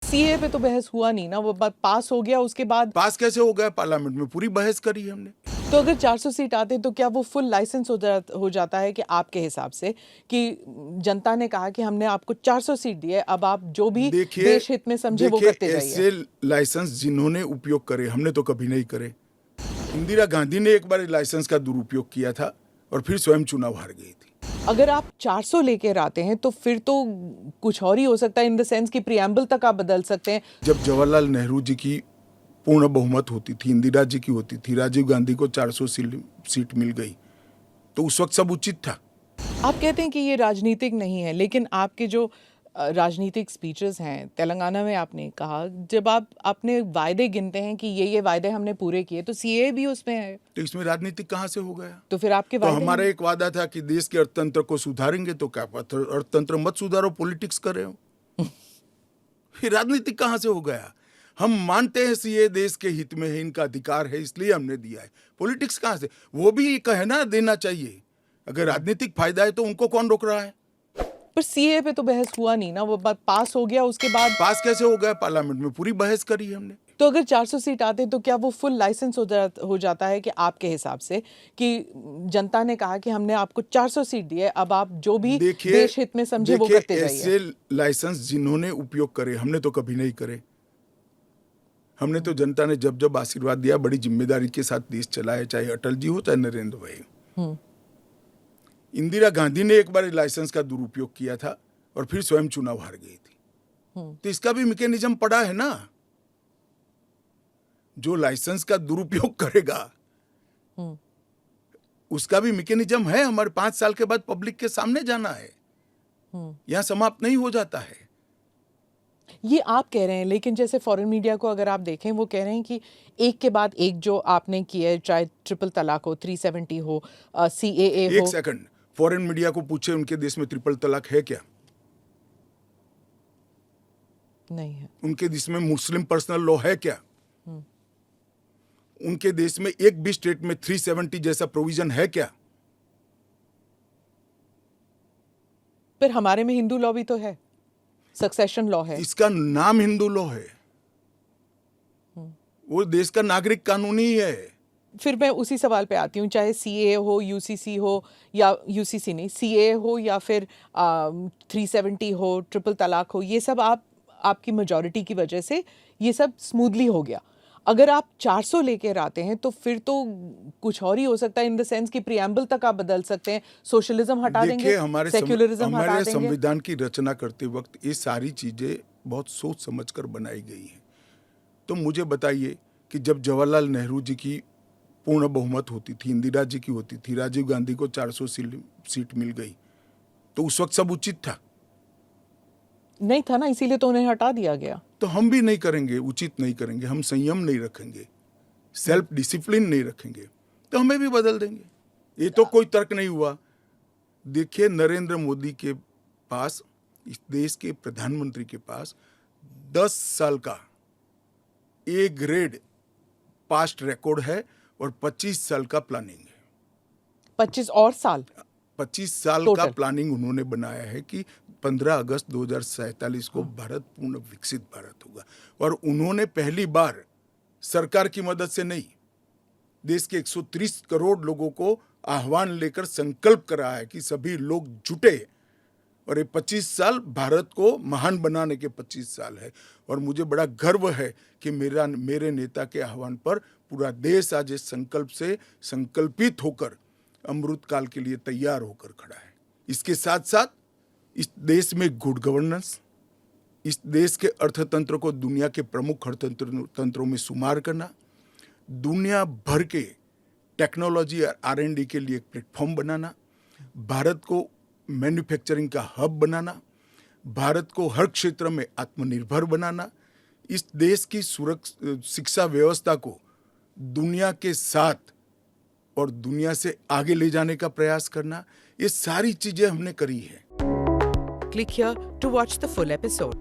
CA पे तो बहस हुआ नहीं ना, वो बात पास हो गया, उसके बाद पास कैसे हो गया? पार्लियामेंट में पूरी बहस करी हमने। तो अगर 400 सीट आते तो क्या वो फुल लाइसेंस हो जाता है कि आपके हिसाब से कि जनता ने कहा कि हमने आपको 400 सीट दी है, अब आप जो भी देश हित में समझे वो करते जाइए। ऐसे लाइसेंस जिन्होंने उपयोग करे, हमने तो कभी नहीं करे। इंदिरा गांधी ने एक बार लाइसेंस का दुरुपयोग किया था और फिर स्वयं चुनाव हार गई थी। अगर आप 400 लेकर आते हैं तो फिर तो कुछ और ही हो सकता है, इन द सेंस कि प्रियम्बल तक आप बदल सकते हैं। जब जवाहरलाल नेहरू जी की पूर्ण बहुमत होती थी, इंदिरा जी की होती थी, राजीव गांधी को 400 सीट मिल गई, तो उस वक्त सब उचित था। आप कहते हैं कि ये राजनीतिक नहीं है, लेकिन आपके जो राजनीतिक स्पीचेस हैं तेलंगाना में, आपने कहा जब आप अपने वायदे गिनते हैं कि ये वायदे हमने पूरे किए, तो सीए भी उसमें है, तो इसमें राजनीतिक कहाँ से हो गया? तो फिर आपके वायदे हमारा एक वादा था कि देश के अर्थतंत्र को सुधारेंगे, तो क्या अर्थतंत्र मत सुधारो, पॉलिटिक्स कर रहे हो। फिर राजनीतिक कहाँ से हो गया? हम मानते हैं सीए देश के हित में है, इनका अधिकार है, इसलिए हमने दिया है। पॉलिटिक्स कहाँ से? वो भी कहना देना चाहिए। अगर राजनीतिक फायदा है तो उनको कौन रोक रहा है? पर सीए पे तो बहस हुआ नहीं ना, वो बात पास हो गया, उसके बाद पास कैसे हो गया? पार्लियामेंट में पूरी बहस करी हमने। तो अगर 400 सीट आते तो क्या वो फुल लाइसेंस हो जाता है कि आपके हिसाब से कि जनता ने कहा कि हमने आपको 400 सीट दी है, अब आप जो भी देश हित में समझे वो करते जाइए। ऐसे लाइसेंस जिन्होंने उपयोग करे, हमने तो कभी नहीं करे। हमने तो जनता ने जब जब आशीर्वाद दिया, बड़ी जिम्मेदारी के साथ देश चलाया, चाहे अटल जी हो चाहे नरेंद्र भाई। इंदिरा गांधी ने एक बार लाइसेंस का दुरुपयोग किया था और फिर स्वयं चुनाव हार गई थी, तो इसका भी मैकेनिज्म पड़ा है ना। जो लाइसेंस का दुरुपयोग करेगा उसका भी मैकेनिज्म है। हमारे 5 साल के बाद पब्लिक के सामने जाना है, यहां समाप्त नहीं हो जाता है। ये आप कह रहे हैं, लेकिन जैसे फॉरेन मीडिया को अगर आप देखें, वो कह रहे हैं कि एक के बाद एक जो आपने किया है, चाहे ट्रिपल तलाक हो, 370 हो, सीएए हो। एक सेकंड, फॉरेन मीडिया को पूछे उनके देश में ट्रिपल तलाक है क्या? नहीं है। उनके देश में मुस्लिम पर्सनल लॉ है क्या? उनके देश में एक भी स्टेट में 370 जैसा प्रोविजन है क्या? पर हमारे में हिंदू लॉ भी तो है, सक्सेशन लॉ है। इसका नाम हिंदू लॉ है, वो देश का नागरिक कानून ही है। फिर मैं उसी सवाल पे आती हूँ, चाहे सीए हो, यूसीसी हो, या यूसीसी नहीं, सीए हो, या फिर 370 हो, ट्रिपल तलाक हो, ये सब आपकी मेजॉरिटी की वजह से ये सब स्मूथली हो गया। अगर आप 400 लेकर आते हैं तो फिर तो कुछ और ही हो सकता है, इन द सेंस कि प्रियम्बल तक आप बदल सकते हैं, सोशलिज्म हटा देंगे, सेक्युलरिज्म हटा देंगे। हमारे संविधान की रचना करते वक्त ये सारी चीजें बहुत सोच समझकर बनाई गई हैं। तो मुझे बताइए कि जब जवाहरलाल नेहरू जी की पूर्ण बहुमत होती थी, इंदिरा जी की होती थी, राजीव गांधी को 400 सीट मिल गई, तो उस वक्त सब उचित था? नहीं था ना, इसीलिए तो उन्हें हटा दिया गया। तो हम भी नहीं करेंगे, उचित नहीं करेंगे, हम संयम नहीं रखेंगे, सेल्फ डिसिप्लिन नहीं रखेंगे, तो हमें भी बदल देंगे। ये तो कोई तर्क नहीं हुआ। देखिए, नरेंद्र मोदी के पास, इस देश के प्रधानमंत्री के पास 10 साल का ए ग्रेड पास्ट रिकॉर्ड है और 25 साल का प्लानिंग है। 25 और साल 25 साल टोटल का प्लानिंग उन्होंने बनाया है कि 15 अगस्त 2047 को भारत पूर्ण विकसित भारत होगा। और उन्होंने पहली बार सरकार की मदद से नहीं, देश के 130 करोड़ लोगों को आह्वान लेकर संकल्प करा है कि सभी लोग जुटे, और ये 25 साल भारत को महान बनाने के 25 साल है। और मुझे बड़ा गर्व है कि मेरे नेता के आह्वान पर पूरा देश आज इस संकल्प से संकल्पित होकर अमृत काल के लिए तैयार होकर खड़ा है। इसके साथ साथ इस देश में गुड गवर्नेंस, इस देश के अर्थतंत्र को दुनिया के प्रमुख अर्थतंत्रों में शुमार करना, दुनिया भर के टेक्नोलॉजी और R&D के लिए एक प्लेटफॉर्म बनाना, भारत को मैन्युफैक्चरिंग का हब बनाना, भारत को हर क्षेत्र में आत्मनिर्भर बनाना, इस देश की शिक्षा व्यवस्था को दुनिया के साथ और दुनिया से आगे ले जाने का प्रयास करना, ये सारी चीजें हमने करी है। Click here to watch the full episode.